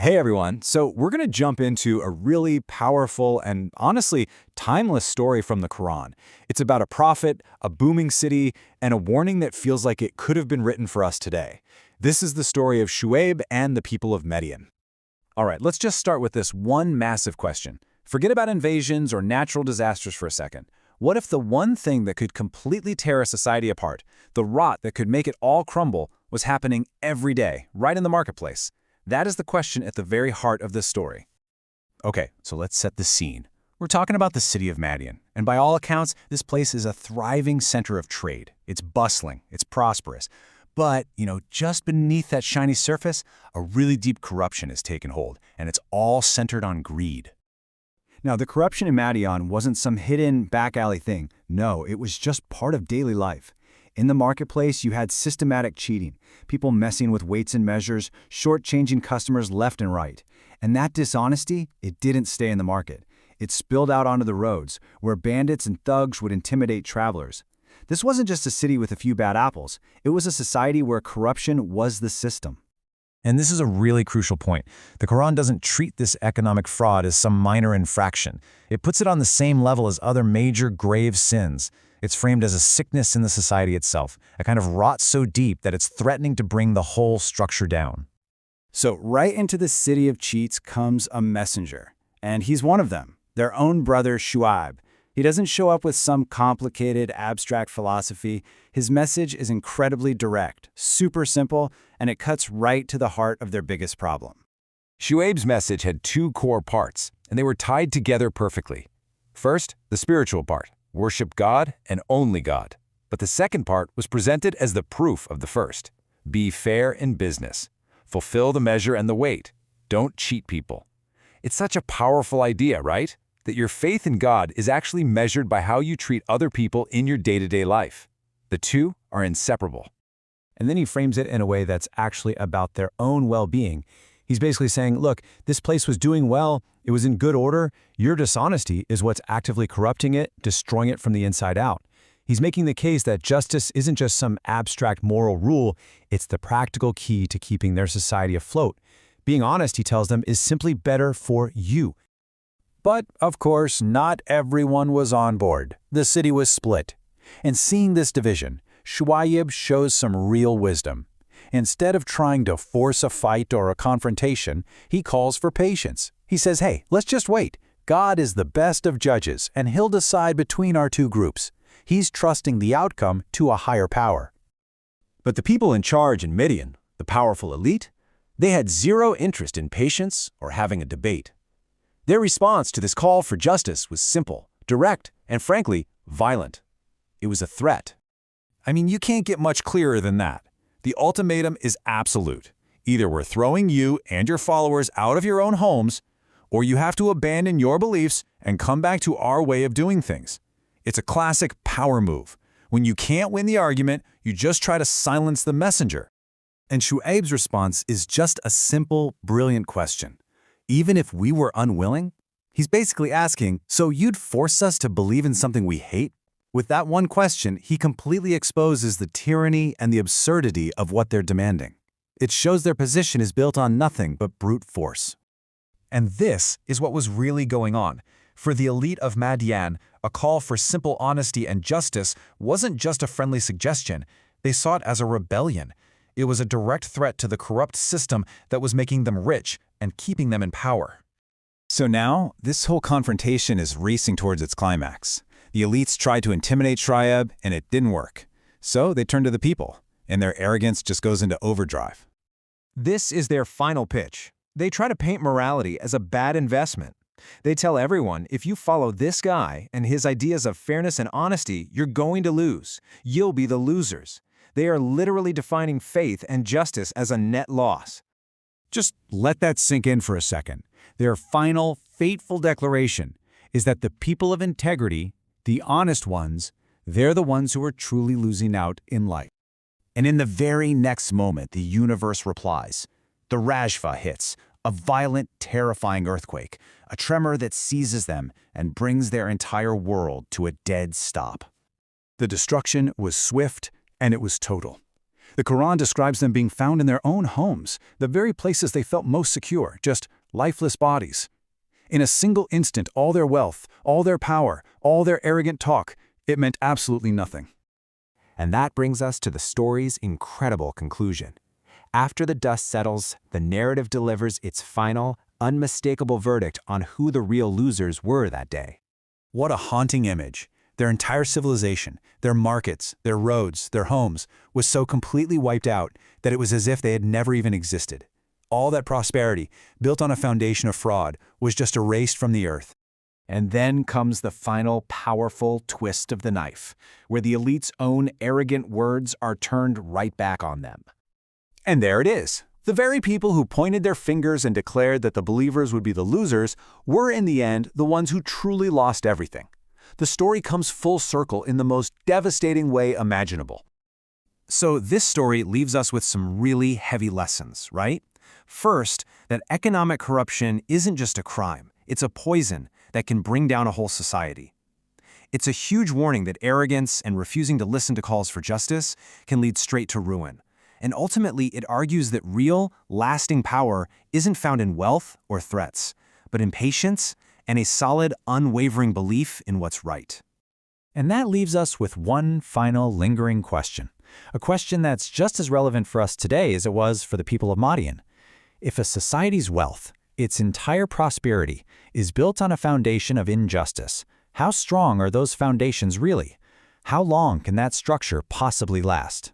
Hey everyone, so we're going to jump into a really powerful and honestly timeless story from the Quran. It's about a prophet, a booming city, and a warning that feels like it could have been written for us today. This is the story of Shuayb and the people of Madyan. All right, let's just start with this one massive question. Forget about invasions or natural disasters for a second. What if the one thing that could completely tear a society apart, the rot that could make it all crumble, was happening every day, right in the marketplace? That is the question at the very heart of this story. Okay, so let's set the scene. We're talking about the city of Madyan, and by all accounts, this place is a thriving center of trade. It's bustling, it's prosperous. But, just beneath that shiny surface, a really deep corruption has taken hold, and it's all centered on greed. Now, the corruption in Madyan wasn't some hidden back alley thing. No, it was just part of daily life. In the marketplace, you had systematic cheating, people messing with weights and measures, shortchanging customers left and right. And that dishonesty, it didn't stay in the market. It spilled out onto the roads, where bandits and thugs would intimidate travelers. This wasn't just a city with a few bad apples. It was a society where corruption was the system. And this is a really crucial point. The Quran doesn't treat this economic fraud as some minor infraction. It puts it on the same level as other major grave sins. It's framed as a sickness in the society itself, a kind of rot so deep that it's threatening to bring the whole structure down. So right into the city of cheats comes a messenger, and he's one of them, their own brother Shuayb. He doesn't show up with some complicated, abstract philosophy. His message is incredibly direct, super simple, and it cuts right to the heart of their biggest problem. Shu'ayb's message had two core parts, and they were tied together perfectly. First, the spiritual part. Worship God and only God. But the second part was presented as the proof of the first. Be fair in business. Fulfill the measure and the weight. Don't cheat people. It's such a powerful idea, right? That your faith in God is actually measured by how you treat other people in your day-to-day life. The two are inseparable. And then he frames it in a way that's actually about their own well-being. He's basically saying, look, this place was doing well, it was in good order, your dishonesty is what's actively corrupting it, destroying it from the inside out. He's making the case that justice isn't just some abstract moral rule, it's the practical key to keeping their society afloat. Being honest, he tells them, is simply better for you. But, of course, not everyone was on board. The city was split. And seeing this division, Shuayb shows some real wisdom. Instead of trying to force a fight or a confrontation, he calls for patience. He says, hey, let's just wait. God is the best of judges, and he'll decide between our two groups. He's trusting the outcome to a higher power. But the people in charge in Madyan, the powerful elite, they had zero interest in patience or having a debate. Their response to this call for justice was simple, direct, and frankly, violent. It was a threat. I mean, you can't get much clearer than that. The ultimatum is absolute. Either we're throwing you and your followers out of your own homes, or you have to abandon your beliefs and come back to our way of doing things. It's a classic power move. When you can't win the argument, you just try to silence the messenger. And Shu'ayb's response is just a simple, brilliant question. Even if we were unwilling? He's basically asking, so you'd force us to believe in something we hate? With that one question, he completely exposes the tyranny and the absurdity of what they're demanding. It shows their position is built on nothing but brute force. And this is what was really going on. For the elite of Madyan, a call for simple honesty and justice wasn't just a friendly suggestion. They saw it as a rebellion. It was a direct threat to the corrupt system that was making them rich and keeping them in power. So now, this whole confrontation is racing towards its climax. The elites tried to intimidate Shuayb, and it didn't work. So they turned to the people, and their arrogance just goes into overdrive. This is their final pitch. They try to paint morality as a bad investment. They tell everyone, if you follow this guy and his ideas of fairness and honesty, you're going to lose. You'll be the losers. They are literally defining faith and justice as a net loss. Just let that sink in for a second. Their final, fateful declaration is that the people of integrity, the honest ones, they're the ones who are truly losing out in life. And in the very next moment, the universe replies. The Rajfa hits, a violent, terrifying earthquake, a tremor that seizes them and brings their entire world to a dead stop. The destruction was swift and it was total. The Quran describes them being found in their own homes, the very places they felt most secure, just lifeless bodies. In a single instant, all their wealth, all their power, all their arrogant talk, it meant absolutely nothing. And that brings us to the story's incredible conclusion. After the dust settles, the narrative delivers its final, unmistakable verdict on who the real losers were that day. What a haunting image. Their entire civilization, their markets, their roads, their homes, was so completely wiped out that it was as if they had never even existed. All that prosperity, built on a foundation of fraud, was just erased from the earth. And then comes the final powerful twist of the knife, where the elite's own arrogant words are turned right back on them. And there it is. The very people who pointed their fingers and declared that the believers would be the losers were in the end the ones who truly lost everything. The story comes full circle in the most devastating way imaginable. So this story leaves us with some really heavy lessons, right? First, that economic corruption isn't just a crime, it's a poison that can bring down a whole society. It's a huge warning that arrogance and refusing to listen to calls for justice can lead straight to ruin. And ultimately, it argues that real, lasting power isn't found in wealth or threats, but in patience and a solid, unwavering belief in what's right. And that leaves us with one final lingering question. A question that's just as relevant for us today as it was for the people of Madyan. If a society's wealth, its entire prosperity, is built on a foundation of injustice, how strong are those foundations really? How long can that structure possibly last?